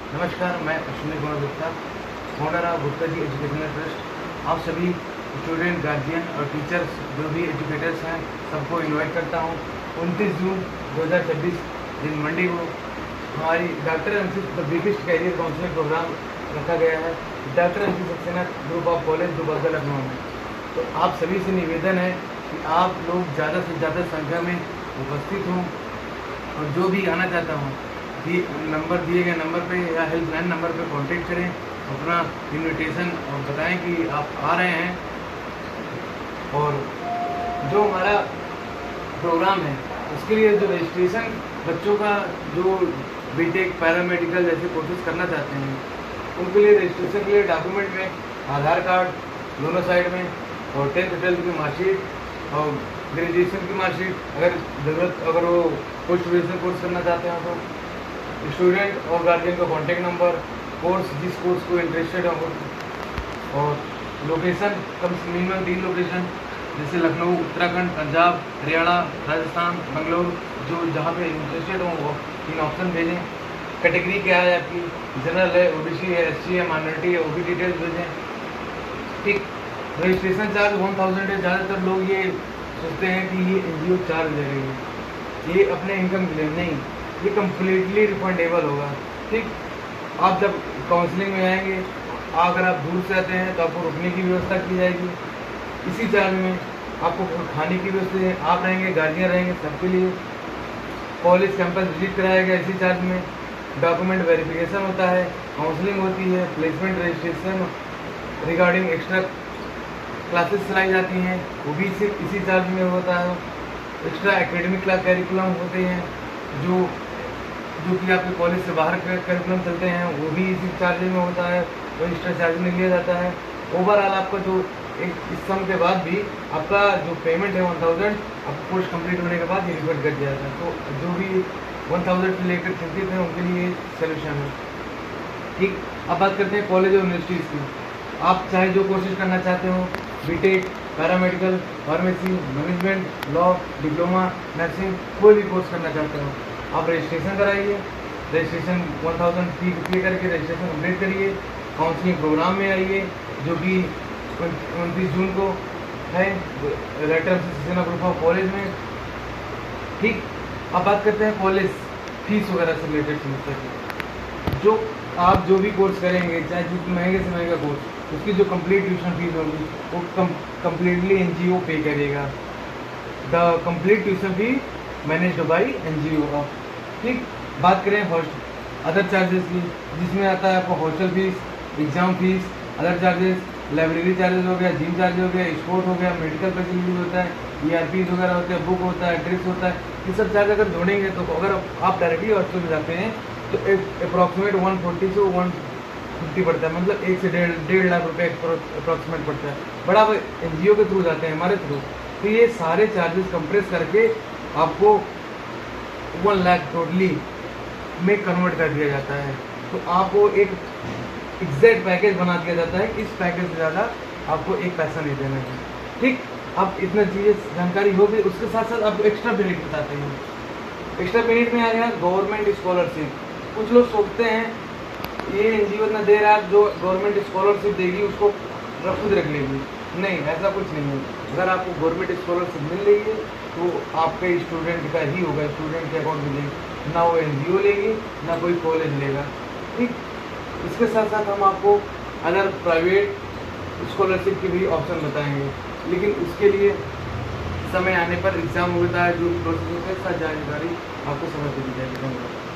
नमस्कार, मैं Ashwini Kumar Gupta, founder of Gupta ji educational trust. आप सभी स्टूडेंट, गार्जियन और टीचर्स जो भी एजुकेटर्स हैं सबको इनवाइट करता हूँ। 29 जून 2026 दिन मंडे को हमारी doctor MC the biggest career counselling program रखा गया है doctor MC Saxena group of college Dubagga Lucknow में। तो आप सभी से निवेदन है कि आप लोग ज़्यादा से ज़्यादा संख्या में उपस्थित हों और जो भी आना चाहता हूँ नंबर दिए गए नंबर पे या हेल्पलाइन नंबर पे कांटेक्ट करें, अपना इनविटेशन और बताएं कि आप आ रहे हैं। और जो हमारा प्रोग्राम है उसके लिए जो रजिस्ट्रेशन बच्चों का जो बीटेक पैरामेडिकल जैसे कोर्सेज करना चाहते हैं उनके लिए रजिस्ट्रेशन के लिए डॉक्यूमेंट में आधार कार्ड दोनों साइड में और 10th 12th की मार्कशीट और ग्रेजुएशन की मार्कशीट अगर वो पोस्ट ग्रेजुएशन कोर्स करना चाहते हैं तो स्टूडेंट और गार्जियन का कॉन्टैक्ट नंबर, कोर्स जिस कोर्स को इंटरेस्टेड हो और लोकेशन कम से मिनिमम 3 लोकेशन जैसे लखनऊ, उत्तराखंड, पंजाब, हरियाणा, राजस्थान, बेंगलुरु जो जहाँ पे इंटरेस्टेड हो वो 3 ऑप्शन भेजें। कैटेगरी क्या है आपकी, जनरल है, ओबीसी है, एससी है, माइनॉरिटी है, वो भी डिटेल्स भेजें। ठीक, रजिस्ट्रेशन चार्ज 1000 है। ज़्यादातर लोग ये सोचते हैं कि ये NGO चार्ज ले रही है, ये अपने इनकम के लिए नहीं, ये कम्प्लीटली रिफंडेबल होगा। ठीक, आप जब काउंसलिंग में आएंगे, अगर आप दूर से आते हैं तो आपको रुकने की व्यवस्था की जाएगी इसी चार्ज में, आपको खाने की व्यवस्था है, आप रहेंगे, गार्जियन रहेंगे, सबके लिए कॉलेज कैंपस विजिट कराएगा इसी चार्ज में। डॉक्यूमेंट वेरिफिकेशन होता है, काउंसलिंग होती है, placement registration regarding extra classes चलाई जाती हैं वो भी इसी चार्ज में होता है। एक्स्ट्रा एकेडमिक क्लास कैरिकुलम होते हैं जो कि आपके कॉलेज से बाहर करिकुलम चलते हैं वो भी इसी चार्ज में होता है, वो एक्स्ट्रा चार्ज में लिया जाता है। ओवरऑल आपका जो एक इस सम के बाद भी आपका जो पेमेंट है 1000 आपको कोर्स कंप्लीट होने के बाद ये रिफंड कर दिया जाता है। तो जो भी 1000 से लेकर चिंतित हैं उनके लिए सोल्यूशन है। ठीक, अब बात करते हैं कॉलेज और यूनिवर्सिटीज़ की। आप चाहे जो कोर्सेज करना चाहते हो, B Tech, paramedical, pharmacy, management, law, diploma, nursing, कोई भी कोर्स करना चाहते हो आप रजिस्ट्रेशन कराइए। रजिस्ट्रेशन 1000 फी पे करके रजिस्ट्रेशन कंप्लीट करिए। काउंसलिंग प्रोग्राम में आइए जो कि 29 जून को है लेटर सक्सेना ग्रुप ऑफ कॉलेज में। ठीक, अब बात करते हैं कॉलेज फीस वगैरह से रिलेटेड समस्या की। जो आप जो भी कोर्स करेंगे, चाहे जितना महंगे से महंगा कोर्स, उसकी जो कंप्लीट ट्यूशन फीस होगी वो कम्प्लीटली NGO पे करेगा। The complete tuition fee managed by NGO। ठीक, बात करें हॉस्टल अदर चार्जेस की, जिसमें आता है आपको hostel fees, exam fees, other charges, library charges हो गया, जिम चार्ज हो गया, स्पोर्ट हो गया, मेडिकल फैसिलिटीज होता है, ERPs वगैरह होते हैं, बुक होता है, ड्रेस होता है। ये सब चार्ज अगर जोड़ेंगे तो अगर आप डायरेक्टली हॉस्टल में जाते हैं तो अप्रॉक्सीमेट 140 से 150 पड़ता है, मतलब 1 से 1.5 लाख रुपये अप्रॉक्सीमेट पड़ता है। बड़ा आप NGO के थ्रू जाते हैं, हमारे थ्रू, तो ये सारे चार्जेस कंप्रेस करके आपको 1 लाख टोटली में कन्वर्ट कर दिया जाता है। तो आपको एक एग्जैक्ट पैकेज बना दिया जाता है, इस पैकेज से ज़्यादा आपको एक पैसा नहीं देना है। ठीक, अब इतना चीज़ें जानकारी हो गई, उसके साथ साथ आपको एक्स्ट्रा बेनिफिट बताते हैं। एक्स्ट्रा बेनिफिट में आ गया गवर्नमेंट स्कॉलरशिप। कुछ लोग सोचते हैं ये NGO इतना दे रहा है, जो गवर्नमेंट स्कॉलरशिप देगी उसको खुद रख लेगी। नहीं, ऐसा कुछ नहीं है। अगर आपको गवर्नमेंट स्कॉलरशिप मिल रही है तो आपके स्टूडेंट का ही होगा, स्टूडेंट के अकाउंट में लेगी, ना वो NGO लेगी ना कोई कॉलेज लेगा। ठीक, इसके साथ साथ हम आपको अदर प्राइवेट स्कॉलरशिप के भी ऑप्शन बताएंगे, लेकिन उसके लिए समय आने पर एग्ज़ाम होता है, जो प्रोसेस होता है, सब जानकारी आपको समझ दी जाएगी। धन्यवाद।